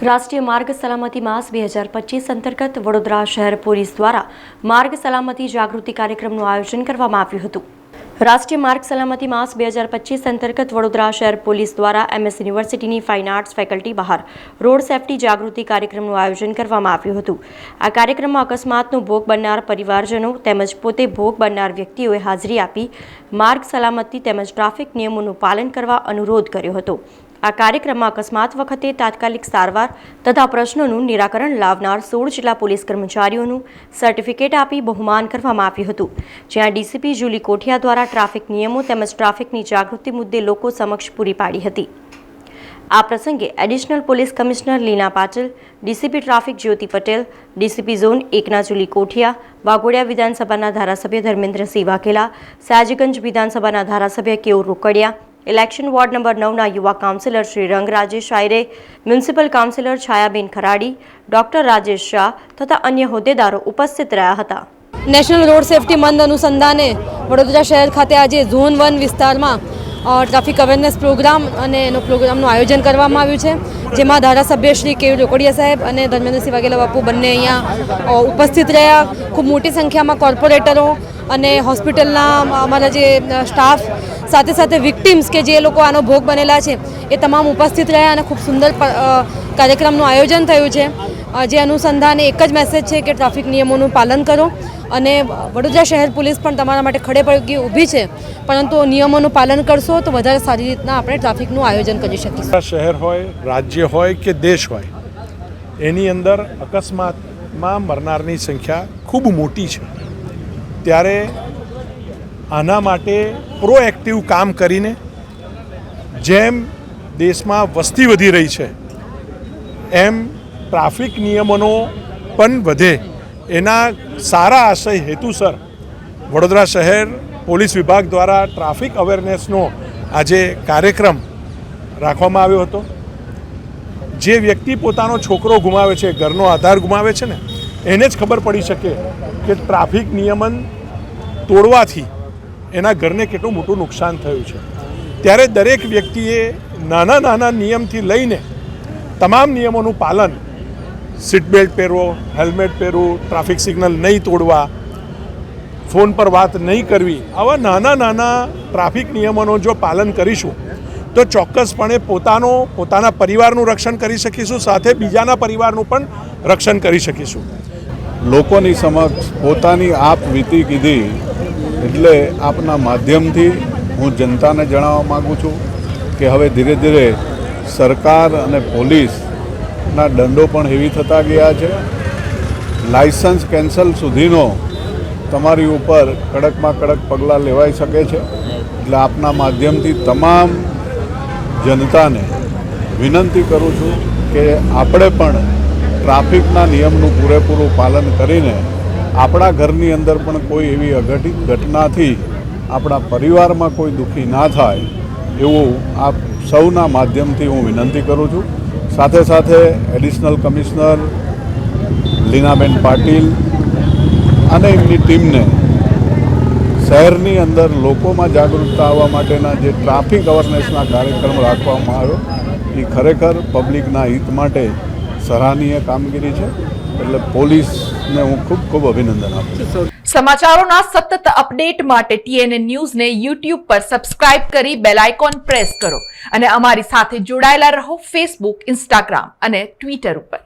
રાષ્ટ્રીય માર્ગ સલામતી માસ 2025 અંતર્ગત વડોદરા શહેર પોલીસ દ્વારા માર્ગ સલામતી જાગૃતિ કાર્યક્રમનું આયોજન કરવામાં આવ્યું હતું। રાષ્ટ્રીય માર્ગ સલામતી માસ 2025 અંતર્ગત વડોદરા શહેર પોલીસ દ્વારા MS યુનિવર્સિટીની ફાઇન આર્ટ્સ ફેકલ્ટી બહાર રોડ સેફટી જાગૃતિ કાર્યક્રમનું આયોજન કરવામાં આવ્યું હતું। આ કાર્યક્રમમાં અકસ્માતનો ભોગ બનનાર પરિવારજનો તેમજ પોતે ભોગ બનનાર વ્યક્તિઓએ હાજરી આપી માર્ગ સલામતી તેમજ ટ્રાફિક નિયમોનું પાલન કરવા અનુરોધ કર્યો હતો। આ કાર્યક્રમમાં અકસ્માત વખતે તાત્કાલિક સારવાર તથા પ્રશ્નોનું નિરાકરણ લાવનાર 16 જેટલા પોલીસ કર્મચારીઓનું સર્ટિફિકેટ આપી બહુમાન કરવામાં આવ્યું હતું, જ્યાં ડીસીપી જુલી કોઠિયા દ્વારા ટ્રાફિક નિયમો તેમજ ટ્રાફિકની જાગૃતિ મુદ્દે લોકો સમક્ષ પૂરી પાડી હતી। આ પ્રસંગે additional police commissioner Leena Patil, DCP traffic Jyoti Patel, DCP zone 1ના જુલી કોઠિયા, વાઘોડિયા વિધાનસભાના ધારાસભ્ય ધર્મેન્દ્રસિંહ વાઘેલા, સયાજીગંજ વિધાનસભાના ધારાસભ્ય Keyur Rokadiya, election ward number 9 युवा काउंसिलर श्री रंग Rajesh Ayre, municipal councillor Chhayaben Kharadi, doctor Rajesh Shah तथा अन्य होद्देदारो उपस्थित रहा था। नेशनल रोड सेफ्टी मंथ अनुसंधाने वडोदरा शहर खाते आज झोन 1 विस्तार में ट्राफिक अवेरनेस प्रोग्राम प्रोग्रामનું આયોજન કરવામાં આવ્યું છે, જેમાં ધારાસભ્ય શ્રી કેયુર રોકડિયા સાહેબ અને ધર્મેન્દ્રસિંહ વાઘેલા બાપુ બંને અહીંયા ઉપસ્થિત રહ્યા। ખૂબ મોટી સંખ્યામાં કોર્પોરેટરો અને હોસ્પિટલના અમારા જે સ્ટાફ સાથે સાથે વિક્ટિમ્સ કે જે લોકો આનો ભોગ બનેલા છે એ તમામ ઉપસ્થિત રહ્યા અને ખૂબ સુંદર કાર્યક્રમનું આયોજન થયું છે। જે અનુસંધાને એક જ મેસેજ છે કે ટ્રાફિક નિયમોનું પાલન કરો અને વડોદરા શહેર પોલીસ પણ તમારા માટે ખડે પગે ઊભી છે, પરંતુ નિયમોનું પાલન કરશો તો વધારે સારી રીતના આપણે ટ્રાફિકનું આયોજન કરી શકીશું। શહેર હોય, રાજ્ય હોય કે દેશ હોય, એની અંદર અકસ્માતમાં મરનારની સંખ્યા ખૂબ મોટી છે, ત્યારે આના માટે પ્રોએક્ટિવ કામ કરીને જેમ દેશમાં વસ્તી વધી રહી છે એમ ટ્રાફિક નિયમોનો પણ વધે, એના સારા આશય હેતુસર વડોદરા શહેર પોલીસ વિભાગ દ્વારા ટ્રાફિક અવેરનેસનો આજે કાર્યક્રમ રાખવામાં આવ્યો હતો। જે વ્યક્તિ પોતાનો છોકરો ગુમાવે છે, ઘરનો આધાર ગુમાવે છે ને, એને જ ખબર પડી શકે કે ટ્રાફિક નિયમન તોડવાથી એના ઘરને કેટલું મોટું નુકસાન થયું છે। ત્યારે દરેક વ્યક્તિએ નાના નાના નિયમથી લઈને તમામ નિયમોનું પાલન, સીટ બેલ્ટ પહેરવો, હેલ્મેટ પહેરવું, ટ્રાફિક સિગ્નલ નહીં તોડવા, ફોન પર વાત નહીં કરવી, આવા નાના નાના ટ્રાફિક નિયમોનું જો પાલન કરીશું તો ચોક્કસપણે પોતાના પરિવારનું રક્ષણ કરી શકીશું, સાથે બીજાના પરિવારનું પણ રક્ષણ કરી શકીશું। લોકોની સમક્ષ પોતાની આપ વીતી કીધી એટલે આપના માધ્યમથી હું જનતાને જણાવવા માગું છું કે હવે ધીરે ધીરે સરકાર અને પોલીસના દંડો પણ હેવી થતા ગયા છે। લાયસન્સ કેન્સલ સુધીનો તમારી ઉપર કડકમાં કડક પગલાં લેવાઈ શકે છે। એટલે આપના માધ્યમથી તમામ જનતાને વિનંતી કરું છું કે આપણે પણ ટ્રાફિકના નિયમનું પૂરેપૂરું પાલન કરીને આપણા ઘરની અંદર પણ કોઈ એવી અઘટિત ઘટનાથી આપણા પરિવારમાં કોઈ દુઃખી ના થાય એવું આપ સૌના માધ્યમથી હું વિનંતી કરું છું। સાથે સાથે એડિશનલ કમિશનર લીનાબેન પાટીલ અને એમની ટીમને શહેરની અંદર લોકોમાં જાગૃતતા આવવા માટેના જે ટ્રાફિક અવેરનેસના કાર્યક્રમ રાખવામાં આવ્યો એ ખરેખર પબ્લિકના હિત માટે સરાહનીય કામગીરી છે। એટલે પોલીસને હું ખૂબ ખૂબ અભિનંદન આપું છું। સમાચારોના સતત અપડેટ માટે TNN ન્યૂઝને YouTube પર સબસ્ક્રાઇબ કરી બેલ આઇકોન પ્રેસ કરો અને અમારી સાથે જોડાયેલા રહો Facebook, Instagram અને Twitter ઉપર।